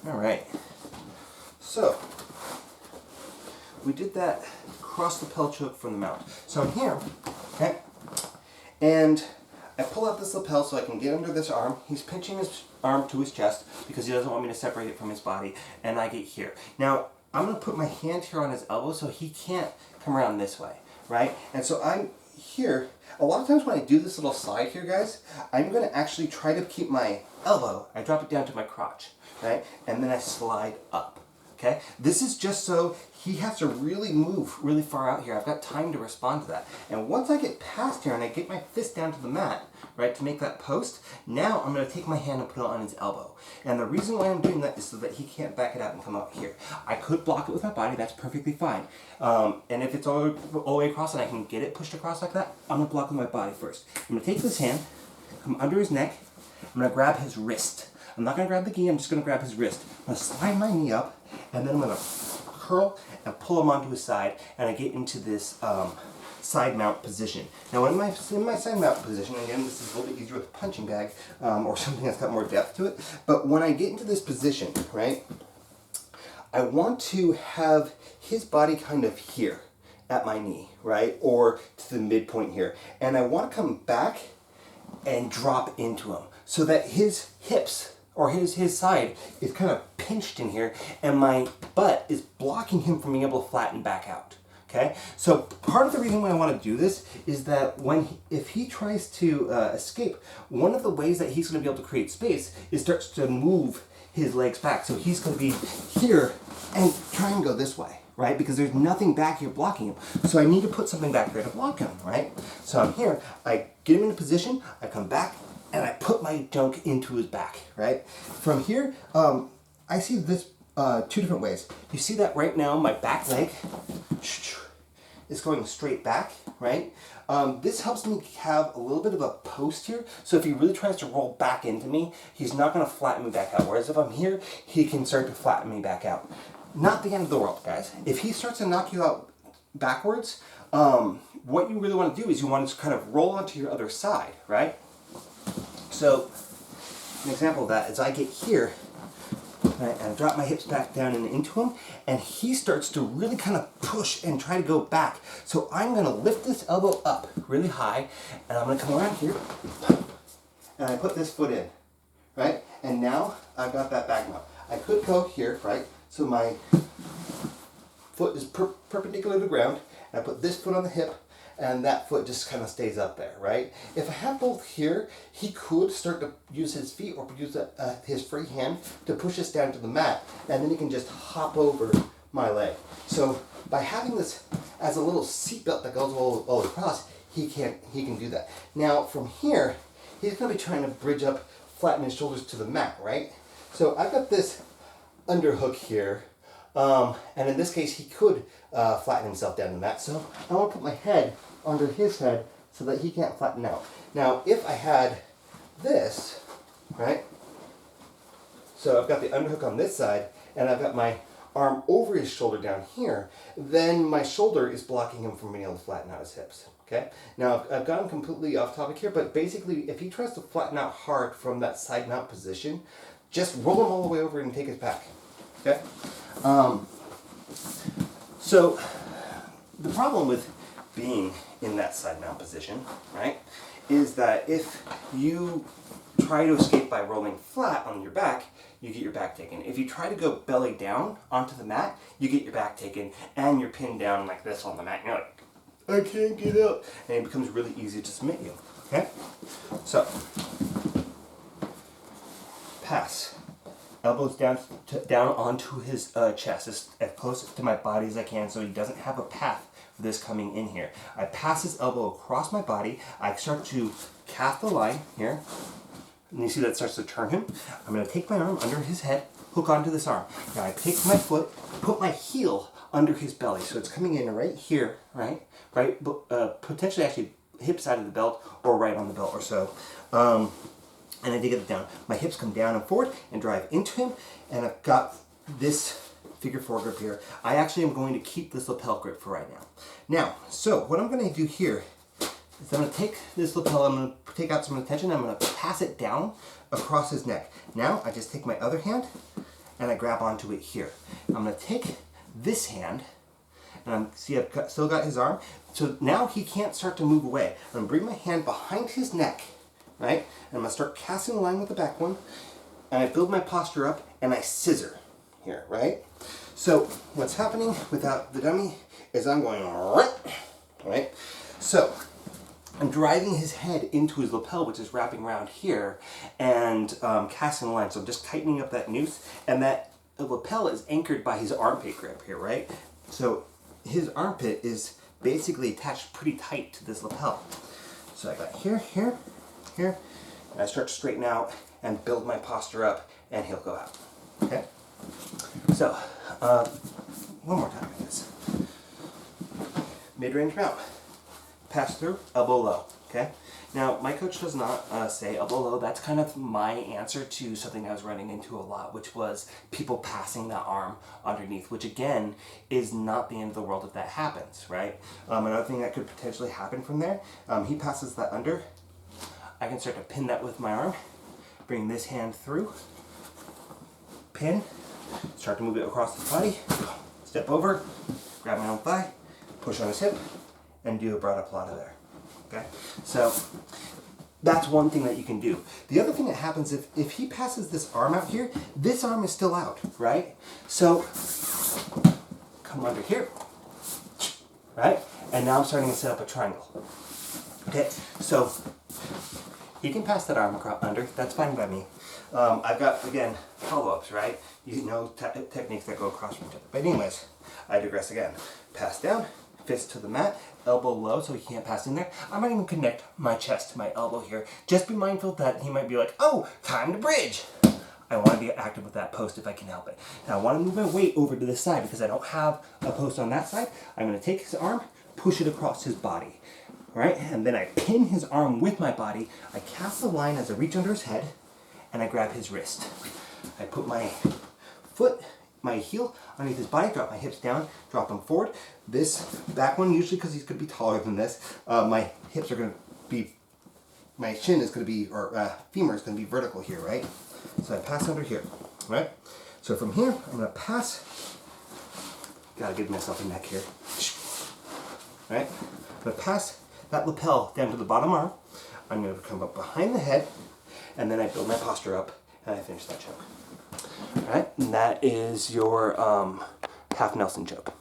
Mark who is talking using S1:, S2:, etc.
S1: All right. So we did that cross lapel choke from the mount. So I'm here, okay, and I pull out this lapel so I can get under this arm. He's pinching his arm to his chest because he doesn't want me to separate it from his body, and I get here. Now, I'm going to put my hand here on his elbow so he can't come around this way, right? And so I'm here. A lot of times when I do this little slide here, guys, I'm going to actually try to keep my elbow, I drop it down to my crotch, right? And then I slide up, okay? This is just so he has to really move really far out here. I've got time to respond to that. And once I get past here and I get my fist down to the mat, right, to make that post, now I'm going to take my hand and put it on his elbow. And the reason why I'm doing that is so that he can't back it out and come out here. I could block it with my body, that's perfectly fine. And if it's all the way across and I can get it pushed across like that, I'm going to block with my body first. I'm going to take this hand, come under his neck, I'm going to grab his wrist. I'm not going to grab the gi, I'm just going to grab his wrist. I'm going to slide my knee up, and then I'm going to curl and pull him onto his side, and I get into this side mount position. Now in my side mount position, again, this is a little bit easier with a punching bag or something that's got more depth to it, but when I get into this position, right, I want to have his body kind of here at my knee, right, or to the midpoint here, and I want to come back and drop into him so that his hips or his side is kind of pinched in here and my butt is blocking him from being able to flatten back out. Okay, so part of the reason why I want to do this is that if he tries to escape, one of the ways that he's going to be able to create space is starts to move his legs back. So he's going to be here and try and go this way, right? Because there's nothing back here blocking him. So I need to put something back here to block him, right? So I'm here, I get him in a position, I come back, and I put my junk into his back, right? From here, I see this two different ways. You see that right now, my back leg is going straight back, right? This helps me have a little bit of a post here, so if he really tries to roll back into me, he's not gonna flatten me back out, whereas if I'm here, he can start to flatten me back out. Not the end of the world, guys. If he starts to knock you out backwards, what you really want to do is you want to kind of roll onto your other side, right? So, an example of that is I get here, right, and drop my hips back down and into him, and he starts to really kind of push and try to go back. So I'm going to lift this elbow up really high, and I'm going to come around here, and I put this foot in, right? And now I've got that back mount. I could go here, right? So my foot is perpendicular to the ground, and I put this foot on the hip, and that foot just kind of stays up there, right? If I have both here, he could start to use his feet or use his free hand to push us down to the mat, and then he can just hop over my leg. So by having this as a little seatbelt that goes all across, he can do that. Now from here, he's going to be trying to bridge up, flatten his shoulders to the mat, right? So I've got this underhook here, and in this case, he could flatten himself down to the mat. So I want to put my head under his head so that he can't flatten out. Now, if I had this, right? So I've got the underhook on this side, and I've got my arm over his shoulder down here, then my shoulder is blocking him from being able to flatten out his hips. Okay? Now, I've gone completely off topic here, but basically, if he tries to flatten out hard from that side mount position, just roll him all the way over and take his back. Okay? So, the problem with being in that side mount position, right, is that if you try to escape by rolling flat on your back, you get your back taken. If you try to go belly down onto the mat, you get your back taken and you're pinned down like this on the mat. And you're like, I can't get up. And it becomes really easy to submit you. Okay? So, pass. Elbows down onto his chest, as close to my body as I can so he doesn't have a path for this coming in here. I pass his elbow across my body. I start to cast the line here. And you see that starts to turn him. I'm going to take my arm under his head, hook onto this arm. Now I take my foot, put my heel under his belly. So it's coming in right here, right? Potentially actually hip side of the belt or right on the belt or so. And I dig it down. My hips come down and forward and drive into him. And I've got this figure four grip here. I actually am going to keep this lapel grip for right now. Now, so what I'm going to do here is I'm going to take this lapel, I'm going to take out some of the tension, I'm going to pass it down across his neck. Now, I just take my other hand and I grab onto it here. I'm going to take this hand, and see I've still got his arm, so now he can't start to move away. I'm going to bring my hand behind his neck, right? And I'm going to start casting a line with the back one, and I build my posture up, and I scissor here, right? So what's happening without the dummy is I'm going right? So I'm driving his head into his lapel, which is wrapping around here, and casting a line. So I'm just tightening up that noose, and that lapel is anchored by his armpit grip here, right? So his armpit is basically attached pretty tight to this lapel. So I got here, and I start to straighten out and build my posture up, and he'll go out, okay? So, one more time, I guess. Mid-range mount. Pass through, elbow low, okay? Now, my coach does not say elbow low. That's kind of my answer to something I was running into a lot, which was people passing that arm underneath, which again, is not the end of the world if that happens, right? Another thing that could potentially happen from there, he passes that under. I can start to pin that with my arm, bring this hand through, pin, start to move it across the body, step over, grab my own thigh, push on his hip, and do a broad applaud there. Okay? So that's one thing that you can do. The other thing that happens if he passes this arm out here, this arm is still out, right? So come under here, right? And now I'm starting to set up a triangle. Okay, so you can pass that arm across under, that's fine by me. I've got, again, follow-ups, right? You know techniques that go across from each other. But anyways, I digress again. Pass down, fist to the mat, elbow low so he can't pass in there. I might even connect my chest to my elbow here. Just be mindful that he might be like, oh, time to bridge. I want to be active with that post if I can help it. Now I want to move my weight over to this side because I don't have a post on that side. I'm going to take his arm, push it across his body. Right? And then I pin his arm with my body. I cast a line as I reach under his head, and I grab his wrist. I put my foot, my heel underneath his body, drop my hips down, drop them forward. This back one, usually because he's going to be taller than this, my hips are going to be, my shin is going to be, or femur is going to be vertical here, right? So I pass under here, right? So from here, I'm going to pass, gotta give myself a neck here, right? I'm going to pass that lapel down to the bottom arm. I'm going to come up behind the head, and then I build my posture up, and I finish that choke. All right, and that is your half Nelson choke.